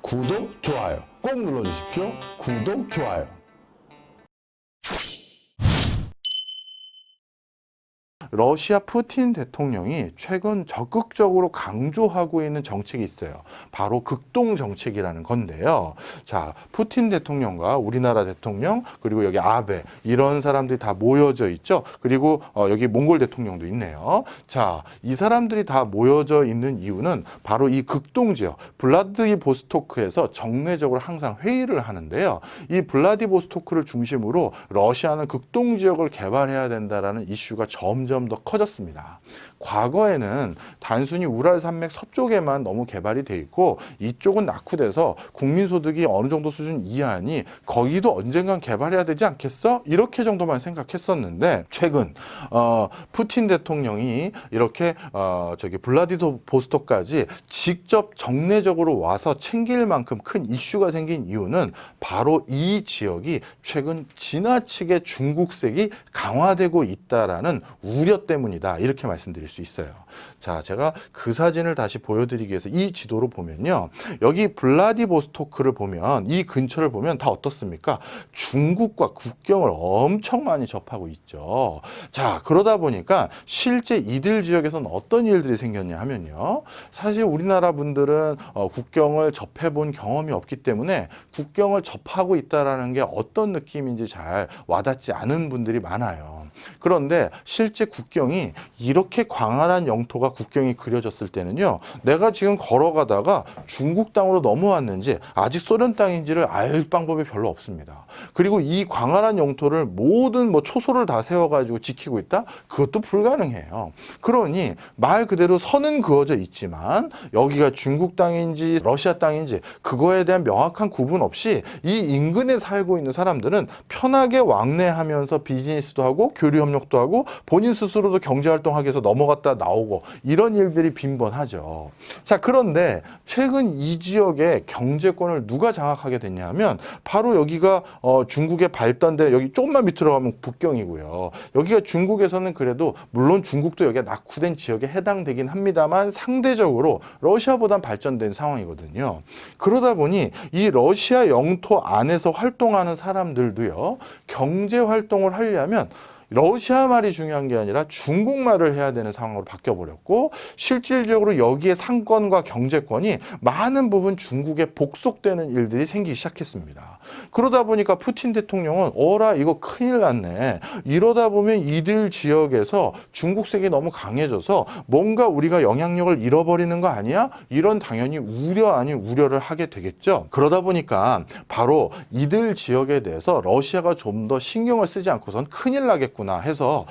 구독, 좋아요 꼭 눌러주십시오. 구독, 좋아요. 러시아 푸틴 대통령이 최근 적극적으로 강조하고 있는 정책이 있어요. 바로 극동 정책이라는 건데요. 자, 푸틴 대통령과 우리나라 대통령, 그리고 여기 아베, 이런 사람들이 다 모여져 있죠. 그리고 여기 몽골 대통령도 있네요. 자, 이 사람들이 다 모여져 있는 이유는 바로 이 극동 지역, 블라디보스토크에서 정례적으로 항상 회의를 하는데요. 이 블라디보스토크를 중심으로 러시아는 극동 지역을 개발해야 된다라는 이슈가 점점 더 커졌습니다. 과거에는 단순히 우랄 산맥 서쪽에만 너무 개발이 돼 있고 이쪽은 낙후돼서 국민소득이 어느 정도 수준 이하니 거기도 언젠간 개발해야 되지 않겠어? 이렇게 정도만 생각했었는데 최근 푸틴 대통령이 이렇게 블라디보스토크까지 직접 정례적으로 와서 챙길 만큼 큰 이슈가 생긴 이유는 바로 이 지역이 최근 지나치게 중국색이 강화되고 있다라는 우려 때문이다. 이렇게 말씀드릴 수 있어요. 자, 제가 그 사진을 다시 보여드리기 위해서 이 지도로 보면요. 여기 블라디보스토크를 보면 이 근처를 보면 다 어떻습니까? 중국과 국경을 엄청 많이 접하고 있죠. 자, 그러다 보니까 실제 이들 지역에서는 어떤 일들이 생겼냐 하면요. 사실 우리나라 분들은 국경을 접해본 경험이 없기 때문에 국경을 접하고 있다라는 게 어떤 느낌인지 잘 와닿지 않은 분들이 많아요. 그런데 실제 국경이 이렇게 광활한 영토가 국경이 그려졌을 때는요, 내가 지금 걸어가다가 중국 땅으로 넘어왔는지 아직 소련 땅인지를 알 방법이 별로 없습니다. 그리고 이 광활한 영토를 모든 초소를 다 세워가지고 지키고 있다? 그것도 불가능해요. 그러니 말 그대로 선은 그어져 있지만 여기가 중국 땅인지 러시아 땅인지 그거에 대한 명확한 구분 없이 이 인근에 살고 있는 사람들은 편하게 왕래하면서 비즈니스도 하고 교류 협력도 하고 본인 스스로도 경제활동하기 위해서 넘어갔다 나오고 이런 일들이 빈번하죠. 자, 그런데 최근 이 지역의 경제권을 누가 장악하게 됐냐면 바로 여기가 중국의 발달된 여기 조금만 밑으로 가면 북경이고요. 여기가 중국에서는 그래도 물론 중국도 여기가 낙후된 지역에 해당되긴 합니다만 상대적으로 러시아보단 발전된 상황이거든요. 그러다 보니 이 러시아 영토 안에서 활동하는 사람들도요. 경제 활동을 하려면 러시아 말이 중요한 게 아니라 중국말을 해야 되는 상황으로 바뀌어버렸고 실질적으로 여기에 상권과 경제권이 많은 부분 중국에 복속되는 일들이 생기기 시작했습니다. 그러다 보니까 푸틴 대통령은 어라 이거 큰일 났네. 이러다 보면 이들 지역에서 중국색이 너무 강해져서 뭔가 우리가 영향력을 잃어버리는 거 아니야? 이런 당연히 우려 아닌 우려를 하게 되겠죠. 그러다 보니까 바로 이들 지역에 대해서 러시아가 좀 더 신경을 쓰지 않고선 큰일 나겠구나 해서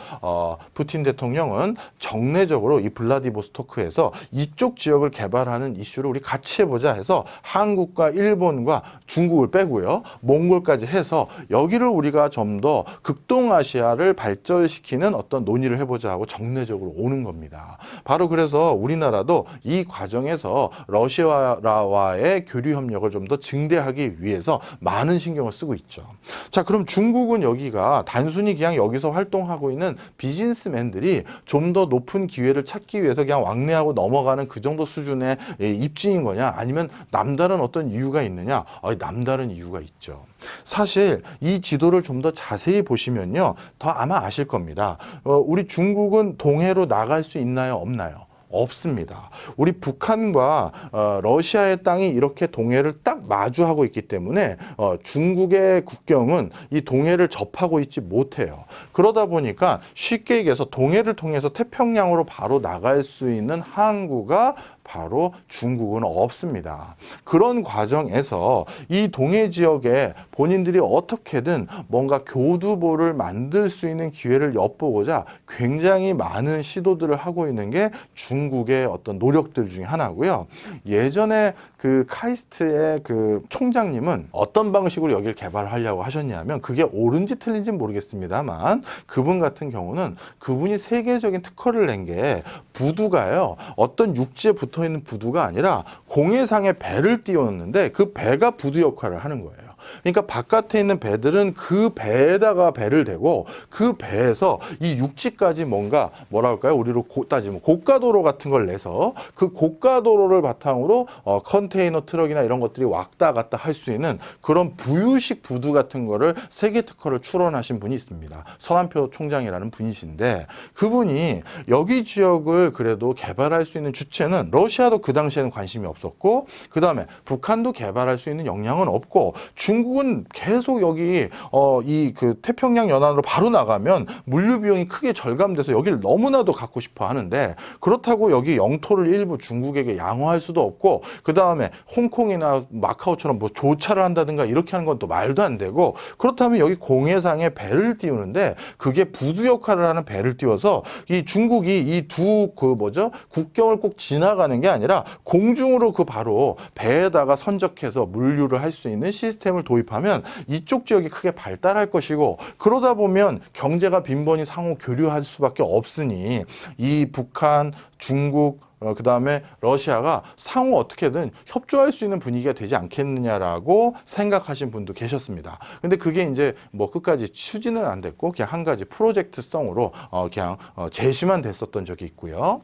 푸틴 대통령은 정례적으로 이 블라디보스토크에서 이쪽 지역을 개발하는 이슈를 우리 같이 해보자 해서 한국과 일본과 중국을 빼고요. 몽골까지 해서 여기를 우리가 좀 더 극동아시아를 발전시키는 어떤 논의를 해보자 하고 정례적으로 오는 겁니다. 바로 그래서 우리나라도 이 과정에서 러시아와의 교류 협력을 좀 더 증대하기 위해서 많은 신경을 쓰고 있죠. 자, 그럼 중국은 여기가 단순히 그냥 여기서 활동하고 있는 비즈니스맨들이 좀 더 높은 기회를 찾기 위해서 그냥 왕래하고 넘어가는 그 정도 수준의 입지인 거냐? 아니면 남다른 어떤 이유가 있느냐? 남다른 이유가 있죠. 사실 이 지도를 좀 더 자세히 보시면요. 더 아마 아실 겁니다. 우리 중국은 동해로 나갈 수 있나요? 없나요? 없습니다. 우리 북한과 러시아의 땅이 이렇게 동해를 딱 마주하고 있기 때문에 중국의 국경은 이 동해를 접하고 있지 못해요. 그러다 보니까 쉽게 얘기해서 동해를 통해서 태평양으로 바로 나갈 수 있는 항구가 바로 중국은 없습니다. 그런 과정에서 이 동해 지역에 본인들이 어떻게든 뭔가 교두보를 만들 수 있는 기회를 엿보고자 굉장히 많은 시도들을 하고 있는 게 중국의 어떤 노력들 중에 하나고요. 예전에 그 카이스트의 그 총장님은 어떤 방식으로 여기를 개발하려고 하셨냐면 그게 옳은지 틀린지는 모르겠습니다만 그분 같은 경우는 그분이 세계적인 특허를 낸 게 부두가요. 어떤 육지에 붙어 있는 부두가 아니라 공해상에 배를 띄웠는데 그 배가 부두 역할을 하는 거예요. 그러니까 바깥에 있는 배들은 그 배에다가 배를 대고 그 배에서 이 육지까지 뭔가 뭐라 할까요? 우리로 따지면 고가도로 같은 걸 내서 그 고가도로를 바탕으로 컨테이너 트럭이나 이런 것들이 왔다 갔다 할 수 있는 그런 부유식 부두 같은 거를 세계 특허를 출원하신 분이 있습니다. 서남표 총장이라는 분이신데 그분이 여기 지역을 그래도 개발할 수 있는 주체는 러시아도 그 당시에는 관심이 없었고 그 다음에 북한도 개발할 수 있는 역량은 없고 중국은 계속 여기 이 그 태평양 연안으로 바로 나가면 물류 비용이 크게 절감돼서 여기를 너무나도 갖고 싶어 하는데 그렇다고 여기 영토를 일부 중국에게 양호할 수도 없고 그 다음에 홍콩이나 마카오처럼 뭐 조차를 한다든가 이렇게 하는 건 또 말도 안 되고 그렇다면 여기 공해상에 배를 띄우는데 그게 부두 역할을 하는 배를 띄워서 이 중국이 이 두 그 뭐죠 국경을 꼭 지나가는 게 아니라 공중으로 그 바로 배에다가 선적해서 물류를 할 수 있는 시스템을 도입하면 이쪽 지역이 크게 발달할 것이고 그러다 보면 경제가 빈번히 상호 교류할 수밖에 없으니 이 북한, 중국 그 다음에 러시아가 상호 어떻게든 협조할 수 있는 분위기가 되지 않겠느냐라고 생각하신 분도 계셨습니다. 근데 그게 이제 뭐 끝까지 추진은 안 됐고 그냥 한 가지 프로젝트성으로 그냥 제시만 됐었던 적이 있고요.